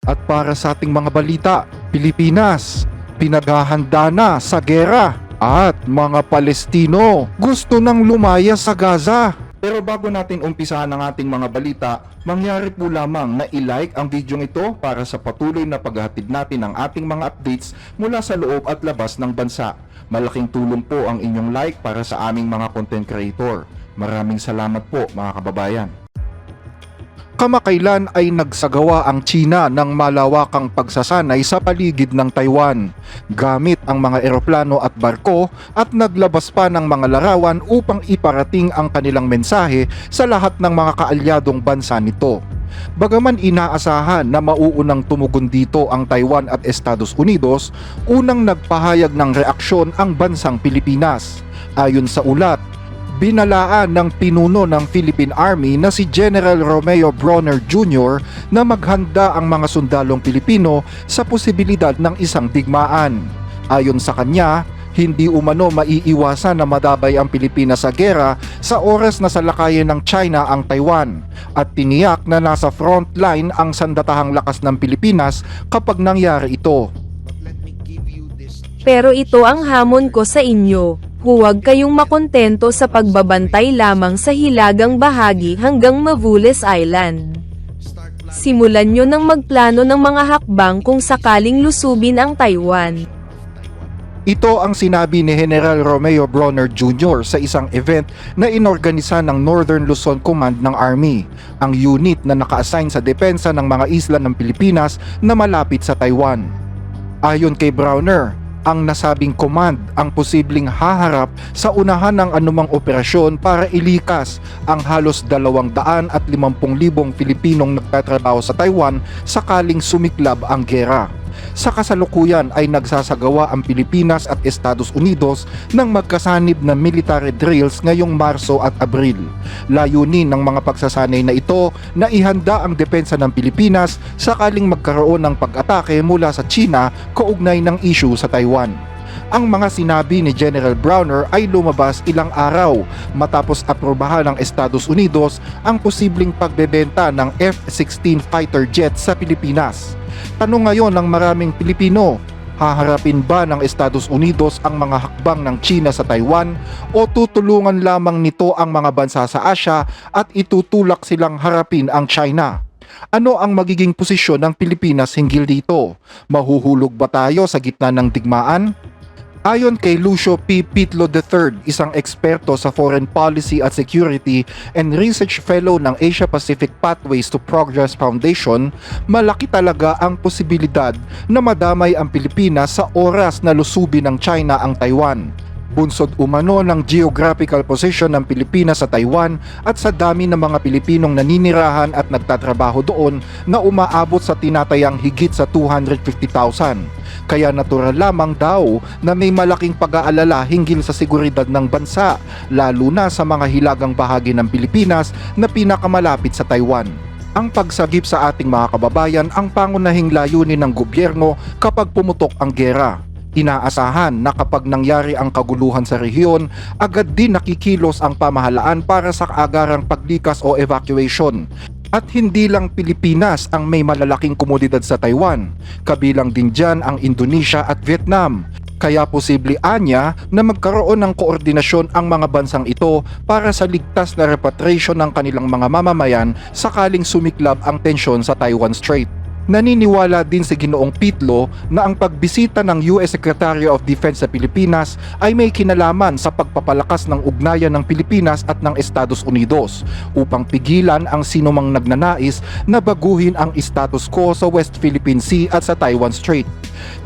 At para sa ating mga balita, Pilipinas, pinaghahanda na sa gera at mga Palestino gusto nang lumaya sa Gaza. Pero bago natin umpisahan ang ating mga balita, mangyari po lamang na i-like ang video ito para sa patuloy na paghahatid natin ng ating mga updates mula sa loob at labas ng bansa. Malaking tulong po ang inyong like para sa aming mga content creator. Maraming salamat po mga kababayan. Kamakailan ay nagsagawa ang China ng malawakang pagsasanay sa paligid ng Taiwan gamit ang mga eroplano at barko at naglabas pa ng mga larawan upang iparating ang kanilang mensahe sa lahat ng mga kaalyadong bansa nito. Bagaman inaasahan na mauunang tumugon dito ang Taiwan at Estados Unidos, unang nagpahayag ng reaksyon ang bansang Pilipinas. Ayon sa ulat, binalaan ng pinuno ng Philippine Army na si General Romeo Bronner Jr. na maghanda ang mga sundalong Pilipino sa posibilidad ng isang digmaan. Ayon sa kanya, hindi umano maiiwasan na madabay ang Pilipinas sa gera sa oras na salakayin ng China ang Taiwan at tiniyak na nasa front line ang sandatahang lakas ng Pilipinas kapag nangyari ito. Pero ito ang hamon ko sa inyo. Huwag kayong makontento sa pagbabantay lamang sa hilagang bahagi hanggang Mavules Island. Simulan nyo ng magplano ng mga hakbang kung sakaling lusubin ang Taiwan. Ito ang sinabi ni General Romeo Bronner Jr. sa isang event na inorganisa ng Northern Luzon Command ng Army, ang unit na naka-assign sa depensa ng mga isla ng Pilipinas na malapit sa Taiwan. Ayon kay Bronner, ang nasabing command ang posibleng haharap sa unahan ng anumang operasyon para ilikas ang halos 250,000 Pilipinong nagtatrabaho sa Taiwan sakaling sumiklab ang gera. Sa kasalukuyan ay nagsasagawa ang Pilipinas at Estados Unidos ng magkasanib na military drills ngayong Marso at Abril. Layunin ng mga pagsasanay na ito na ihanda ang depensa ng Pilipinas sakaling magkaroon ng pag-atake mula sa China kaugnay ng issue sa Taiwan. Ang mga sinabi ni General Bronner ay lumabas ilang araw matapos aprobahan ng Estados Unidos ang posibleng pagbebenta ng F-16 fighter jet sa Pilipinas. Tanong ngayon ng maraming Pilipino, haharapin ba ng Estados Unidos ang mga hakbang ng China sa Taiwan o tutulungan lamang nito ang mga bansa sa Asia at itutulak silang harapin ang China? Ano ang magiging posisyon ng Pilipinas hinggil dito? Mahuhulog ba tayo sa gitna ng digmaan? Ayon kay Lucio P. Pitlo III, isang eksperto sa Foreign Policy at Security and Research Fellow ng Asia Pacific Pathways to Progress Foundation, malaki talaga ang posibilidad na madamay ang Pilipinas sa oras na lusubin ng China ang Taiwan. Bunsod umano ng geographical position ng Pilipinas sa Taiwan at sa dami ng mga Pilipinong naninirahan at nagtatrabaho doon na umaabot sa tinatayang higit sa 250,000. Kaya natural lamang daw na may malaking pag-aalala hinggil sa seguridad ng bansa, lalo na sa mga hilagang bahagi ng Pilipinas na pinakamalapit sa Taiwan. Ang pagsagip sa ating mga kababayan ang pangunahing layunin ng gobyerno kapag pumutok ang gera. Inaasahan na kapag nangyari ang kaguluhan sa rehiyon, agad din nakikilos ang pamahalaan para sa kaagarang paglikas o evacuation. At hindi lang Pilipinas ang may malalaking komunidad sa Taiwan, kabilang din dyan ang Indonesia at Vietnam. Kaya posible anya na magkaroon ng koordinasyon ang mga bansang ito para sa ligtas na repatriation ng kanilang mga mamamayan sakaling sumiklab ang tensyon sa Taiwan Strait. Naniniwala din si Ginoong Pitlo na ang pagbisita ng US Secretary of Defense sa Pilipinas ay may kinalaman sa pagpapalakas ng ugnayan ng Pilipinas at ng Estados Unidos upang pigilan ang sinumang nagnanais na baguhin ang status quo sa West Philippine Sea at sa Taiwan Strait.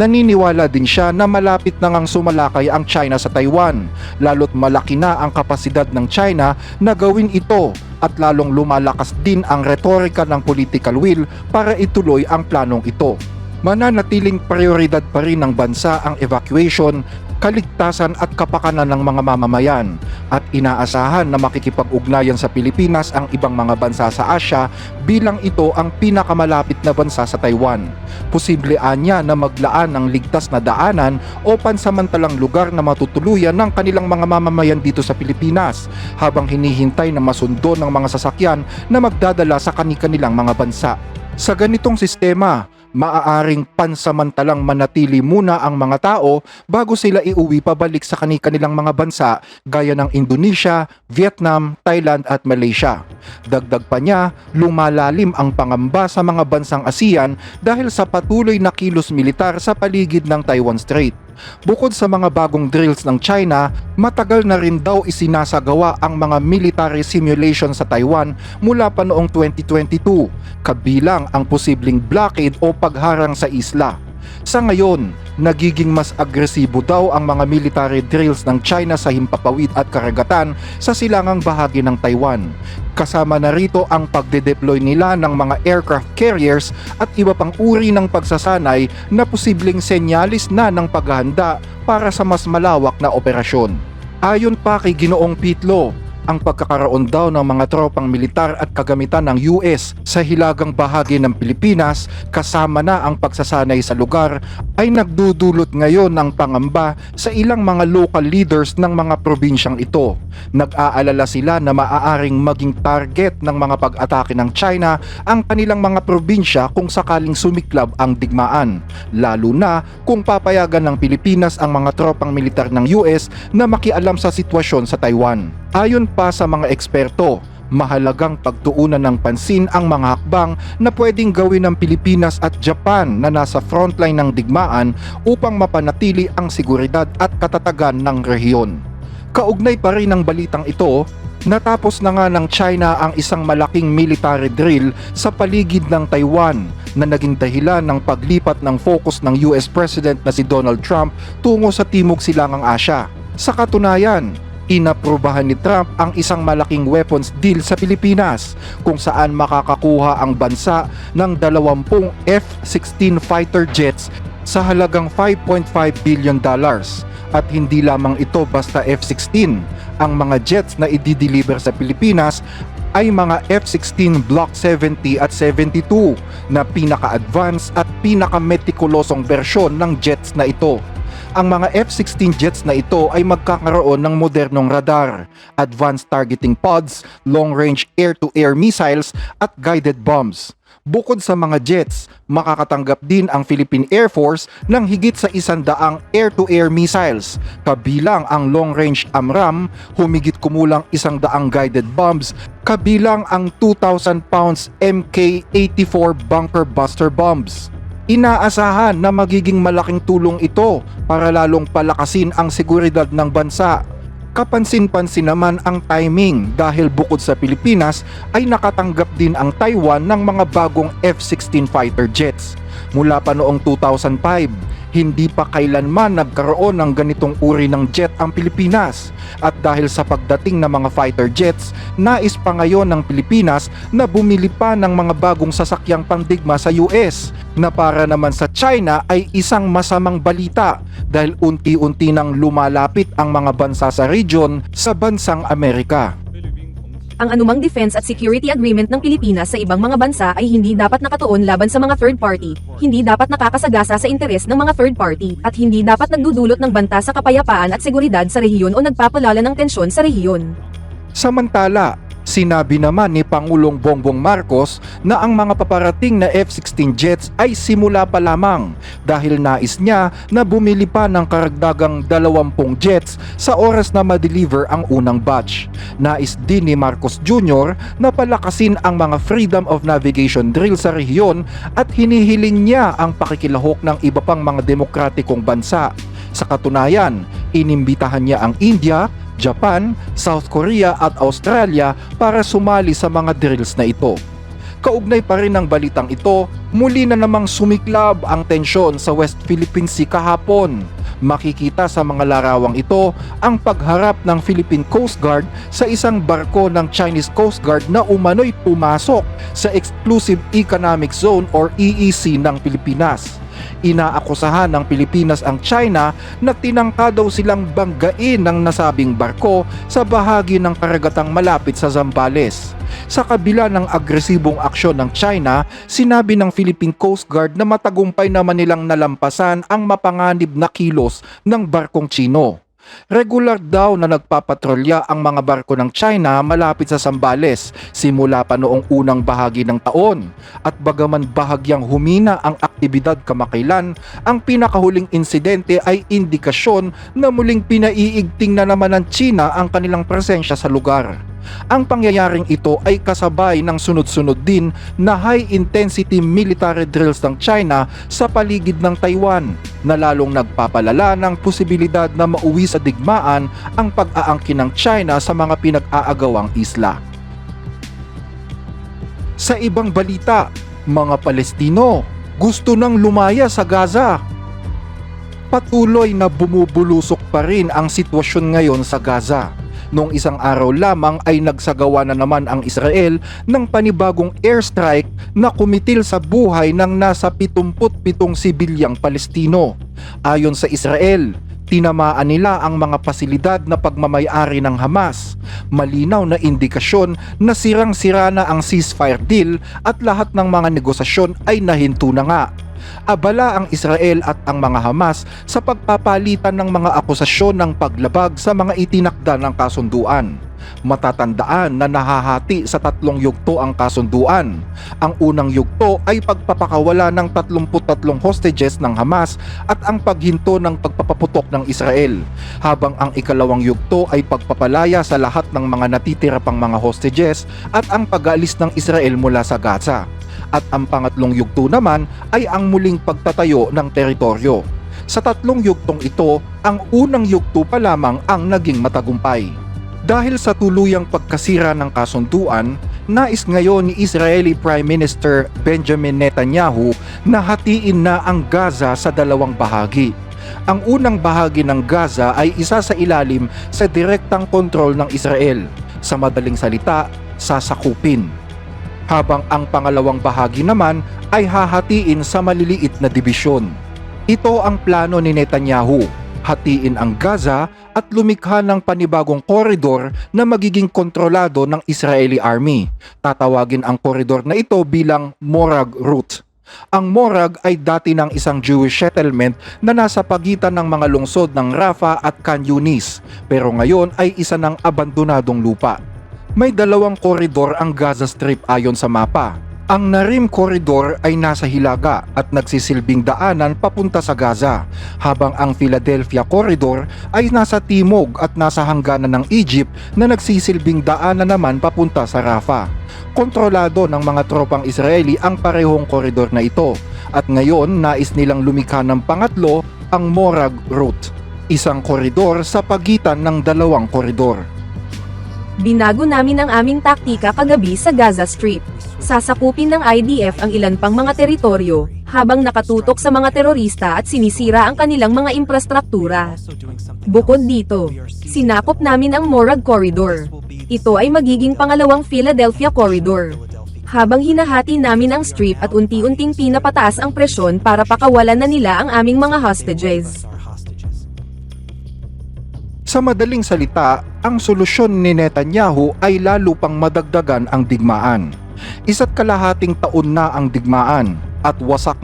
Naniniwala din siya na malapit na ngang sumalakay ang China sa Taiwan, lalo't malaki na ang kapasidad ng China na gawin ito at lalong lumalakas din ang retorika ng political will para ituloy ang planong ito. Mananatiling prioridad pa rin ng bansa ang evacuation, kaligtasan at kapakanan ng mga mamamayan at inaasahan na makikipag-ugnayan sa Pilipinas ang ibang mga bansa sa Asia bilang ito ang pinakamalapit na bansa sa Taiwan. Posible anya na maglaan ng ligtas na daanan o pansamantalang lugar na matutuluyan ng kanilang mga mamamayan dito sa Pilipinas habang hinihintay na masundo ng mga sasakyan na magdadala sa kani-kanilang mga bansa. Sa ganitong sistema, Maaaring pansamantalang manatili muna ang mga tao bago sila iuwi pabalik sa kanilang mga bansa gaya ng Indonesia, Vietnam, Thailand at Malaysia. Dagdag pa niya, lumalalim ang pangamba sa mga bansang ASEAN dahil sa patuloy na kilos militar sa paligid ng Taiwan Strait. Bukod sa mga bagong drills ng China, matagal na rin daw isinasagawa ang mga military simulation sa Taiwan mula pa noong 2022, kabilang ang posibleng blockade o pagharang sa isla. Sa ngayon, nagiging mas agresibo daw ang mga military drills ng China sa himpapawid at karagatan sa silangang bahagi ng Taiwan. Kasama na rito ang pagde-deploy nila ng mga aircraft carriers at iba pang uri ng pagsasanay na posibleng senyalis na ng paghahanda para sa mas malawak na operasyon. Ayon pa kay Ginoong Pitlo, ang pagkakaroon daw ng mga tropang militar at kagamitan ng US sa hilagang bahagi ng Pilipinas kasama na ang pagsasanay sa lugar ay nagdudulot ngayon ng pangamba sa ilang mga local leaders ng mga probinsyang ito. Nag-aalala sila na maaaring maging target ng mga pag-atake ng China ang kanilang mga probinsya kung sakaling sumiklab ang digmaan, lalo na kung papayagan ng Pilipinas ang mga tropang militar ng US na makialam sa sitwasyon sa Taiwan. Ayon pa sa mga eksperto, mahalagang pagtuunan ng pansin ang mga hakbang na pwedeng gawin ng Pilipinas at Japan na nasa frontline ng digmaan upang mapanatili ang seguridad at katatagan ng rehiyon. Kaugnay pa rin ng balitang ito, natapos na nga ng China ang isang malaking military drill sa paligid ng Taiwan na naging dahilan ng paglipat ng focus ng US President na si Donald Trump tungo sa Timog Silangang Asya. Sa katunayan, inaprubahan ni Trump ang isang malaking weapons deal sa Pilipinas kung saan makakakuha ang bansa ng 20 F-16 fighter jets sa halagang $5.5 billion. At hindi lamang ito basta F-16, ang mga jets na i-deliver sa Pilipinas ay mga F-16 Block 70 at 72 na pinaka-advanced at pinaka-metikulosong bersyon ng jets na ito. Ang mga F-16 jets na ito ay magkakaroon ng modernong radar, advanced targeting pods, long-range air-to-air missiles at guided bombs. Bukod sa mga jets, makakatanggap din ang Philippine Air Force ng higit sa 100 air-to-air missiles, kabilang ang long-range AMRAAM, humigit kumulang 100 guided bombs, kabilang ang 2,000 pounds Mk-84 bunker buster bombs. Inaasahan na magiging malaking tulong ito para lalong palakasin ang seguridad ng bansa. Kapansin-pansin naman ang timing dahil bukod sa Pilipinas ay nakatanggap din ang Taiwan ng mga bagong F-16 fighter jets. Mula pa noong 2005, hindi pa kailanman nagkaroon ng ganitong uri ng jet ang Pilipinas. At dahil sa pagdating ng mga fighter jets, nais pa ngayon ng Pilipinas na bumili pa ng mga bagong sasakyang pandigma sa US na para naman sa China ay isang masamang balita dahil unti-unti nang lumalapit ang mga bansa sa region sa bansang Amerika. Ang anumang defense at security agreement ng Pilipinas sa ibang mga bansa ay hindi dapat nakatuon laban sa mga third party, hindi dapat nakakasagasa sa interes ng mga third party, at hindi dapat nagdudulot ng banta sa kapayapaan at seguridad sa rehiyon o nagpapalala ng tensyon sa rehiyon. Samantala, sinabi naman ni Pangulong Bongbong Marcos na ang mga paparating na F-16 jets ay simula pa lamang dahil nais niya na bumili pa ng karagdagang 20 jets sa oras na ma-deliver ang unang batch. Nais din ni Marcos Jr. na palakasin ang mga freedom of navigation drill sa rehiyon at hinihiling niya ang pakikilahok ng iba pang mga demokratikong bansa. Sa katunayan, inimbitahan niya ang India, Japan, South Korea at Australia para sumali sa mga drills na ito. Kaugnay pa rin ng balitang ito, muli na namang sumiklab ang tensyon sa West Philippine Sea kahapon. Makikita sa mga larawang ito ang pagharap ng Philippine Coast Guard sa isang barko ng Chinese Coast Guard na umano'y pumasok sa Exclusive Economic Zone or EEZ ng Pilipinas. Inaakusahan ng Pilipinas ang China na tinangka daw silang banggain ng nasabing barko sa bahagi ng karagatang malapit sa Zambales. Sa kabila ng agresibong aksyon ng China, sinabi ng Philippine Coast Guard na matagumpay naman nilang nalampasan ang mapanganib na kilos ng barkong Chino. Regular daw na nagpapatrolya ang mga barko ng China malapit sa Zambales simula pa noong unang bahagi ng taon. At bagaman bahagyang humina ang aktibidad kamakailan, ang pinakahuling insidente ay indikasyon na muling pinaiigting na naman ng China ang kanilang presensya sa lugar. Ang pangyayaring ito ay kasabay ng sunod-sunod din na high-intensity military drills ng China sa paligid ng Taiwan na lalong nagpapalala ng posibilidad na mauwi sa digmaan ang pag-aangkin ng China sa mga pinag-aagawang isla. Sa ibang balita, mga Palestino gusto nang lumaya sa Gaza. Patuloy na bumubulusok pa rin ang sitwasyon ngayon sa Gaza. Noong isang araw lamang ay nagsagawa na naman ang Israel ng panibagong airstrike na kumitil sa buhay ng nasa 77 sibilyang Palestino. Ayon sa Israel, tinamaan nila ang mga pasilidad na pagmamay-ari ng Hamas. Malinaw na indikasyon na sirang-sira na ang ceasefire deal at lahat ng mga negosasyon ay nahinto na nga. Abala ang Israel at ang mga Hamas sa pagpapalitan ng mga akusasyon ng paglabag sa mga itinakda ng kasunduan. Matatandaan na nahahati sa 3 yugto ang kasunduan. Ang unang yugto ay pagpapakawala ng 33 hostages ng Hamas at ang paghinto ng pagpapaputok ng Israel, habang ang ikalawang yugto ay pagpapalaya sa lahat ng mga natitira pang mga hostages at ang pag-aalis ng Israel mula sa Gaza. At ang pangatlong yugto naman ay ang muling pagtatayo ng teritoryo. Sa 3 yugtong ito, ang unang yugto pa lamang ang naging matagumpay. Dahil sa tuluyang pagkasira ng kasunduan, nais ngayon ni Israeli Prime Minister Benjamin Netanyahu na hatiin na ang Gaza sa 2 bahagi. Ang unang bahagi ng Gaza ay isa sa ilalim sa direktang kontrol ng Israel. Sa madaling salita, sasakupin. Habang ang pangalawang bahagi naman ay hahatiin sa maliliit na dibisyon. Ito ang plano ni Netanyahu, hatiin ang Gaza at lumikha ng panibagong koridor na magiging kontrolado ng Israeli Army. Tatawagin ang koridor na ito bilang Morag Route. Ang Morag ay dati ng isang Jewish settlement na nasa pagitan ng mga lungsod ng Rafah at Khan Yunis, pero ngayon ay isa ng abandonadong lupa. May 2 koridor ang Gaza Strip ayon sa mapa. Ang Narim Corridor ay nasa hilaga at nagsisilbing daanan papunta sa Gaza, habang ang Philadelphia Corridor ay nasa timog at nasa hangganan ng Egypt na nagsisilbing daanan naman papunta sa Rafah. Kontrolado ng mga tropang Israeli ang parehong koridor na ito, at ngayon nais nilang lumikha ng pangatlo, ang Morag Route, isang koridor sa pagitan ng 2 koridor. Binago namin ang aming taktika kagabi sa Gaza Strip. Sasakupin ng IDF ang ilan pang mga teritoryo, habang nakatutok sa mga terorista at sinisira ang kanilang mga infrastruktura. Bukod dito, sinakop namin ang Morag Corridor. Ito ay magiging pangalawang Philadelphia Corridor. Habang hinahati namin ang strip at unti-unting pinapataas ang presyon para pakawalan na nila ang aming mga hostages. Sa madaling salita, ang solusyon ni Netanyahu ay lalo pang madagdagan ang digmaan. 1.5 taon na ang digmaan at wasak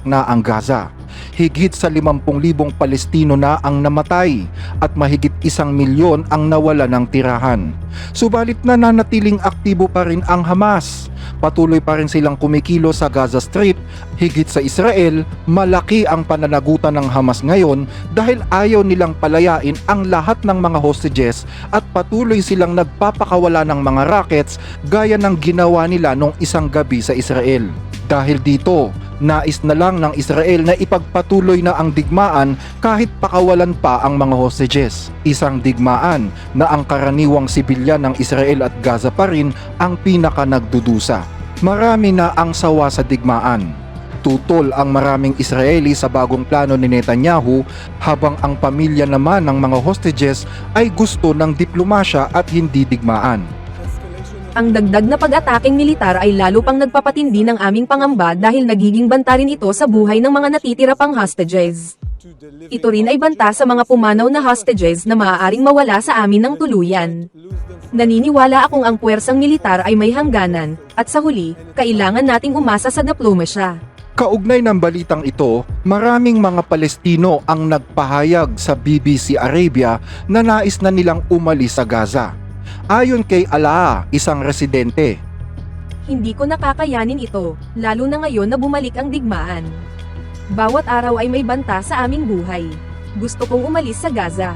na ang Gaza. Higit sa 50,000 Palestino na ang namatay at mahigit 1 milyon ang nawala ng tirahan. Subalit nananatiling aktibo pa rin ang Hamas. Patuloy pa rin silang kumikilo sa Gaza Strip. Higit sa Israel, malaki ang pananagutan ng Hamas ngayon dahil ayaw nilang palayain ang lahat ng mga hostages at patuloy silang nagpapakawala ng mga rockets gaya ng ginawa nila nung isang gabi sa Israel. Dahil dito, nais na lang ng Israel na ipagpatuloy na ang digmaan kahit pakawalan pa ang mga hostages. Isang digmaan na ang karaniwang sibilyan ng Israel at Gaza pa rin ang pinaka nagdudusa. Marami na ang sawa sa digmaan. Tutol ang maraming Israeli sa bagong plano ni Netanyahu, habang ang pamilya naman ng mga hostages ay gusto ng diplomasya at hindi digmaan. Ang dagdag na pag-ataking militar ay lalo pang nagpapatindi ng aming pangamba dahil nagiging banta rin ito sa buhay ng mga natitira pang hostages. Ito rin ay banta sa mga pumanaw na hostages na maaaring mawala sa amin ng tuluyan. Naniniwala akong ang puwersang militar ay may hangganan, at sa huli, kailangan nating umasa sa diplomasya. Kaugnay ng balitang ito, maraming mga Palestino ang nagpahayag sa BBC Arabia na nais na nilang umalis sa Gaza. Ayon kay Alaa, isang residente, Hindi ko nakakayanin ito, lalo na ngayon na bumalik ang digmaan. Bawat araw ay may banta sa aming buhay. Gusto kong umalis sa Gaza.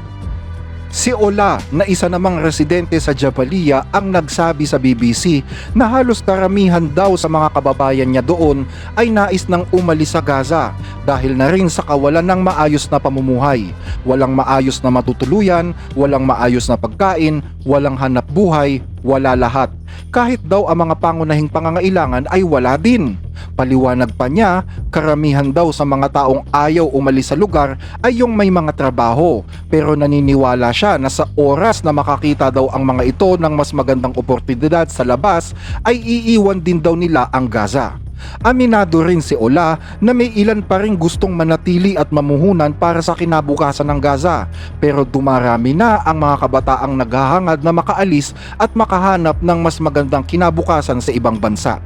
si Ola na isa namang residente sa Jabalia ang nagsabi sa BBC na halos karamihan daw sa mga kababayan niya doon ay nais nang umalis sa Gaza dahil na rin sa kawalan ng maayos na pamumuhay. Walang maayos na matutuluyan, walang maayos na pagkain, walang hanap buhay, wala lahat. Kahit daw ang mga pangunahing pangangailangan ay wala din. Paliwanag pa niya, karamihan daw sa mga taong ayaw umalis sa lugar ay yung may mga trabaho, pero naniniwala siya na sa oras na makakita daw ang mga ito ng mas magandang oportunidad sa labas ay iiwan din daw nila ang Gaza. Aminado rin si Ola na may ilan pa rin gustong manatili at mamuhunan para sa kinabukasan ng Gaza, pero dumarami na ang mga kabataang naghahangad na makaalis at makahanap ng mas magandang kinabukasan sa ibang bansa.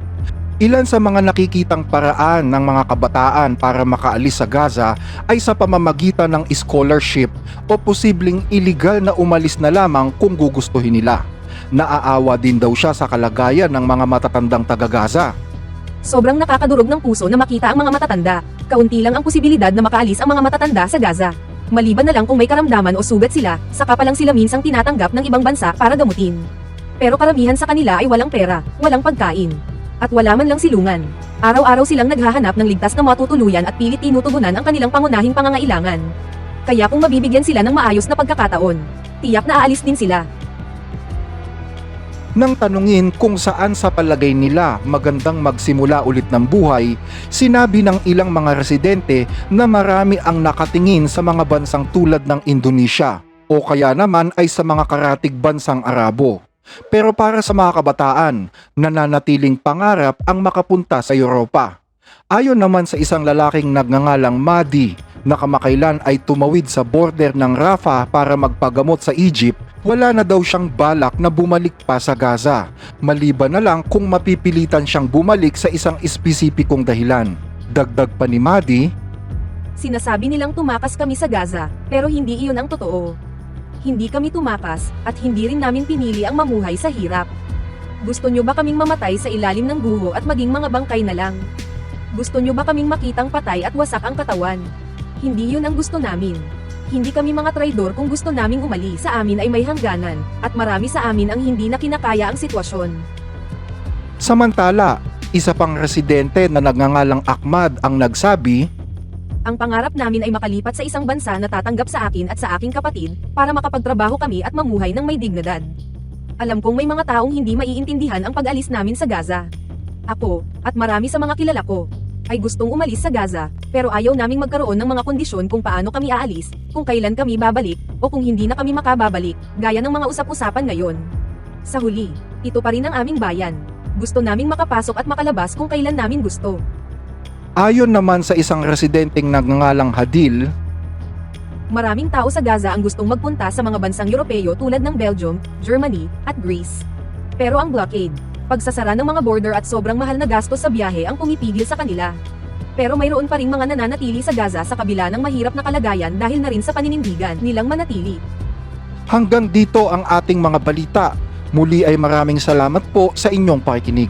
Ilan sa mga nakikitang paraan ng mga kabataan para makaalis sa Gaza ay sa pamamagitan ng scholarship o posibleng iligal na umalis na lamang kung gugustuhin nila. Naaawa din daw siya sa kalagayan ng mga matatandang taga-Gaza. Sobrang nakakadurog ng puso na makita ang mga matatanda. Kaunti lang ang posibilidad na makaalis ang mga matatanda sa Gaza. Maliban na lang kung may karamdaman o sugat sila, saka pa lang sila minsang tinatanggap ng ibang bansa para gamutin. Pero karamihan sa kanila ay walang pera, walang pagkain, at wala man lang silungan. Araw-araw silang naghahanap ng ligtas na matutuluyan at pilit tinutugunan ang kanilang pangunahing pangangailangan. Kaya kung mabibigyan sila ng maayos na pagkakataon, tiyak na aalis din sila. Nang tanungin kung saan sa palagay nila magandang magsimula ulit ng buhay, sinabi ng ilang mga residente na marami ang nakatingin sa mga bansang tulad ng Indonesia o kaya naman ay sa mga karatig bansang Arabo. Pero para sa mga kabataan, nananatiling pangarap ang makapunta sa Europa. Ayon naman sa isang lalaking nagngangalang Madi na kamakailan ay tumawid sa border ng Rafah para magpagamot sa Egypt, wala na daw siyang balak na bumalik pa sa Gaza, maliban na lang kung mapipilitan siyang bumalik sa isang espesipikong dahilan. Dagdag pa ni Madi, Sinasabi nilang tumakas kami sa Gaza, pero hindi iyon ang totoo. Hindi kami tumakas, at hindi rin namin pinili ang mamuhay sa hirap. Gusto nyo ba kaming mamatay sa ilalim ng guho at maging mga bangkay na lang? Gusto nyo ba kaming makitang patay at wasak ang katawan? Hindi yun ang gusto namin. Hindi kami mga traidor kung gusto naming umalis. Sa amin ay may hangganan, at marami sa amin ang hindi na kinakaya ang sitwasyon. Samantala, isa pang residente na nagngangalang Ahmad ang nagsabi, Ang pangarap namin ay makalipat sa isang bansa na tatanggap sa akin at sa aking kapatid, para makapagtrabaho kami at mamuhay ng may dignidad. Alam kong may mga taong hindi maiintindihan ang pag-alis namin sa Gaza. Ako, at marami sa mga kilala ko, ay gustong umalis sa Gaza, pero ayaw naming magkaroon ng mga kondisyon kung paano kami aalis, kung kailan kami babalik, o kung hindi na kami makababalik, gaya ng mga usap-usapan ngayon. Sa huli, ito pa rin ang aming bayan. Gusto naming makapasok at makalabas kung kailan namin gusto. ayon naman sa isang residenteng nagngangalang Hadil, Maraming tao sa Gaza ang gustong magpunta sa mga bansang Europeo tulad ng Belgium, Germany, at Greece. Pero ang blockade, pagsasara ng mga border at sobrang mahal na gastos sa biyahe ang pumipigil sa kanila. Pero mayroon pa ring mga nananatili sa Gaza sa kabila ng mahirap na kalagayan dahil na rin sa paninindigan nilang manatili. hanggang dito ang ating mga balita. Muli ay maraming salamat po sa inyong pakikinig.